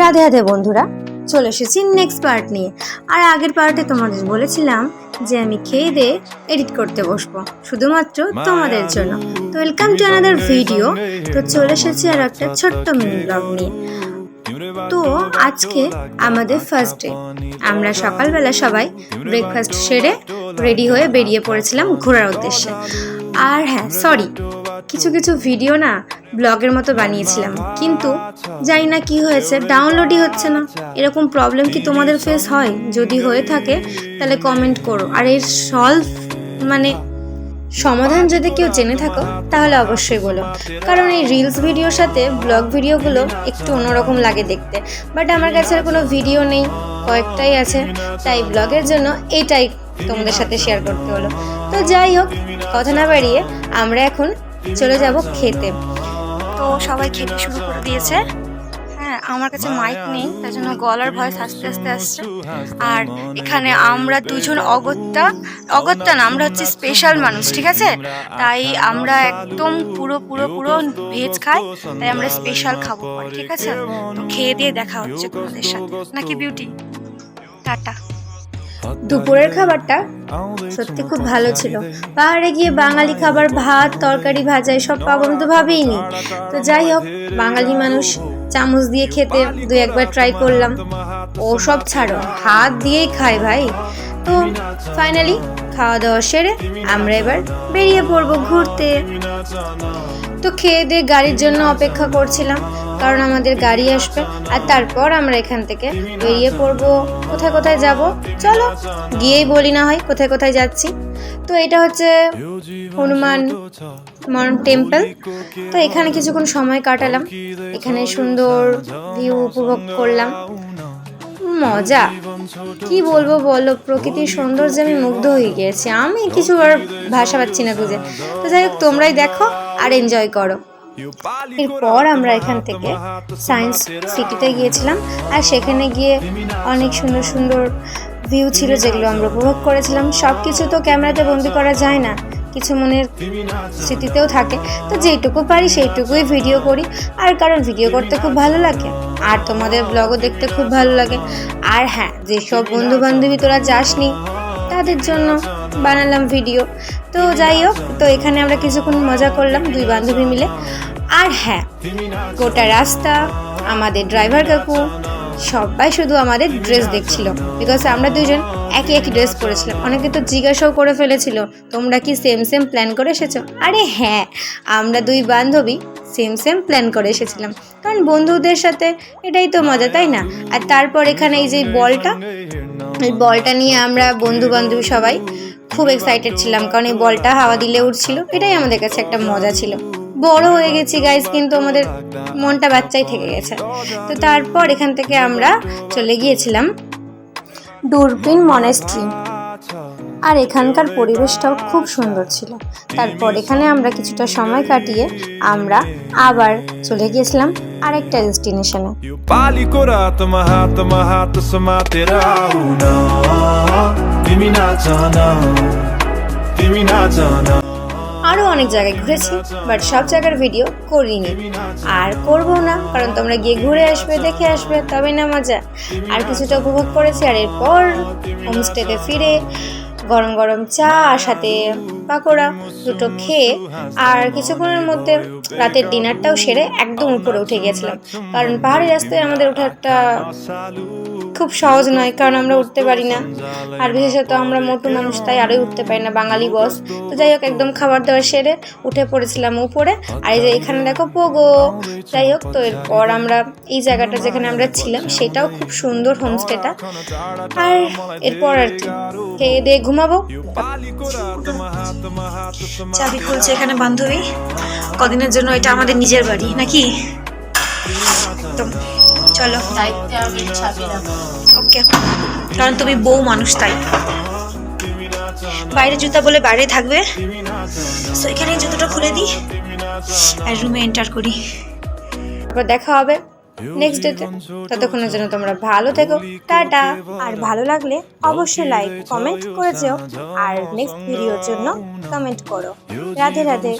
রাধে রাধে বন্ধুরা, চলে এসেছি নেক্সট পার্ট নিয়ে। আর আগের পার্টে তোমাদের বলেছিলাম যে আমি খেয়ে দিয়ে এডিট করতে বসবো শুধুমাত্র তোমাদের জন্য। তো ওয়েলকাম টু আনাদার ভিডিও। তো চলে এসেছি আর একটা ছোট্ট মিনি ব্লগ নিয়ে। তো আজকে আমাদের ফার্স্ট ডে। আমরা সকালবেলা সবাই ব্রেকফাস্ট সেরে রেডি হয়ে বেরিয়ে পড়েছিলাম ঘোরার উদ্দেশ্যে। আর হ্যাঁ, সরি, কিছু কিছু ভিডিও না ব্লগের মতো বানিয়েছিলাম, কিন্তু জানি না কি হয়েছে, ডাউনলোডই হচ্ছে না। এরকম প্রবলেম কি তোমাদের ফেস হয়? যদি হয়ে থাকে তাহলে কমেন্ট করো। আর এর সমাধান যদি কেউ জেনে থাকো তাহলে অবশ্যই বলো, কারণ এই রিলস ভিডিওর সাথে ব্লগ ভিডিওগুলো একটু অন্যরকম লাগে দেখতে। বাট আমার কাছে আর কোনো ভিডিও নেই, কয়েকটাই আছে, তাই ব্লগের জন্য এইটাই তোমাদের সাথে শেয়ার করতে হলো। তো যাই হোক, কথা না বাড়িয়ে আমরা এখন চলে যাব খেতে। তো সবাই খেতে শুরু করে দিয়েছে। হ্যাঁ, আমার কাছে মাইক নেই, তার জন্য গলার ভয়েস আস্তে আস্তে আসছে। আর এখানে আমরা দুজন অগত্যা না, আমরা হচ্ছে স্পেশাল মানুষ, ঠিক আছে? তাই আমরা একদম পুরো ভেজ খাই, তাই আমরা স্পেশাল খাবো পরে, ঠিক আছে? তো খেয়ে দিয়ে দেখা হচ্ছে তোমাদের সাথে, নাকি বিউটি? টাটা। দুপুরের খাবারটা সত্যি খুব ভালো ছিল। পাহাড়ে গিয়ে বাঙালি খাবার, ভাত তরকারি ভাজা এসব পাবো তো ভাবেই নি। তো যাই হোক, বাঙালি মানুষ চামচ দিয়ে খেতে দুই একবার ট্রাই করলাম। ও সব ছাড়ো, হাত দিয়েই খাই ভাই। তো ফাইনালি খাওয়া দাওয়া সেরে আমরা এবার বেরিয়ে পড়বো ঘুরতে। তো খেয়ে দিয়ে গাড়ির জন্য অপেক্ষা করছিলাম, কারণ আমাদের গাড়ি আসবে। আর তারপর আমরা এখান থেকে বেরিয়ে পড়বো। কোথায় কোথায় যাব চলো গিয়েই বলি না হয় কোথায় কোথায় যাচ্ছি। তো এটা হচ্ছে হনুমান টেম্পল। তো এখানে কিছুক্ষণ সময় কাটালাম, এখানে সুন্দর ভিউ উপভোগ করলাম। মজা কি বলবো বলো, প্রকৃতির সৌন্দর্যে আমি মুগ্ধ হয়ে গিয়েছি। আমি কিছু আর ভাষা পাচ্ছি না খুঁজে। তো যাই হোক, তোমরাই দেখো আর এনজয় করো। এরপর আমরা এখান থেকে সায়েন্স সিটিতে গিয়েছিলাম, আর সেখানে গিয়ে অনেক সুন্দর সুন্দর ভিউ ছিল যেগুলো আমরা উপভোগ করেছিলাম। সব কিছু তো ক্যামেরাতে বন্দি করা যায় না, কিছু মনের স্মৃতিতেও থাকে। তো যেইটুকু পারি সেইটুকুই ভিডিও করি, আর কারণ ভিডিও করতে খুব ভালো লাগে, আর তোমাদের ব্লগও দেখতে খুব ভালো লাগে। আর হ্যাঁ, যেসব বন্ধু বান্ধবী তোরা যাসনি তাদের জন্য বানালাম ভিডিও। তো যাই হোক, তো এখানে আমরা কিছুক্ষণ মজা করলাম দুই বান্ধবী মিলে। আর হ্যাঁ, গোটা রাস্তা আমাদের ড্রাইভার কাকু সবাই শুধু আমাদের ড্রেস দেখছিল, বিকজ আমরা দুজন একই ড্রেস পরেছিলাম। অনেকে তো জিজ্ঞাসাও করে ফেলেছিল, তোমরা কি সেম প্ল্যান করে এসেছো? আরে হ্যাঁ, আমরা দুই বান্ধবী সেম প্ল্যান করে এসেছিলাম, কারণ বন্ধুদের সাথে এটাই তো মজা, তাই না? আর তারপর এখানে এই যে বলটা নিয়ে আমরা বন্ধু বান্ধবী সবাই খুব এক্সাইটেড ছিলাম, কারণ এই বলটা হাওয়া দিলে উঠছিল। এটাই আমাদের কাছে একটা মজা ছিল। বড় হয়ে গেছি গাইজ, কিন্তু আমাদের মনটা বাচ্চাই থেকে গেছে। তো তারপর এখান থেকে আমরা চলে গিয়েছিলাম দূরবীন মনেস্ট্রি, আর এখানকার পরিবেশটাও খুব সুন্দর ছিল। তারপর এখানে আমরা কিছুটা সময় কাটিয়ে আমরা আবার চলে গিয়েছিলাম আরেকটা ডেস্টিনেশনে। আরও অনেক জায়গায় ঘুরেছি, বাট সব জায়গার ভিডিও করিনি, আর করবো না, কারণ তোমরা গিয়ে ঘুরে আসবে, দেখে আসবে, তবে না মজা। আর কিছুটা উপভোগ করেছি, আর এরপর হোমস্টেতে ফিরে গরম গরম চা আর সাথে পাকোড়া দুটো খেয়ে আর কিছুক্ষণের মধ্যে রাতের ডিনারটাও সেরে একদম উপরে উঠে গিয়েছিলাম, কারণ পাহাড়ি রাস্তায় আমাদের ওঠাটা খুব সহজ নয়, কারণ আমরা উঠতে পারি না। আর বিশেষত আমরা মোটু মানুষ, তাই আরোই উঠতে পারি না, বাঙালি বস। তো যাই হোক, একদম খাবার দাবার সেরে উঠে পড়েছিলাম উপরে। আর এই যে এখানে দেখো পোগো। যাই হোক, তো এরপর আমরা এই জায়গাটা যেখানে আমরা ছিলাম সেটাও খুব সুন্দর, হোমস্টেটা। আর এরপর আর কি খেয়ে দিয়ে ঘুমাবো। চাবি খুলছে এখানে বান্ধবী, কদিনের জন্য এটা আমাদের নিজের বাড়ি নাকি? তো চলো, ওকে, কারণ তুমি বউ মানুষ, তাই বাইরে জুতা বলে বাইরে থাকবে। তো এখানে জুতোটা খুলে দিই আর রুমে এন্টার করি। তারপর দেখা হবে নেক্সট ডেতে। ততক্ষণের জন্য তোমরা ভালো থেকো, টাটা। আর ভালো লাগলে অবশ্যই লাইক কমেন্ট করে যেও, আর নেক্সট ভিডিওর জন্য কমেন্ট করো। রাধে রাধে।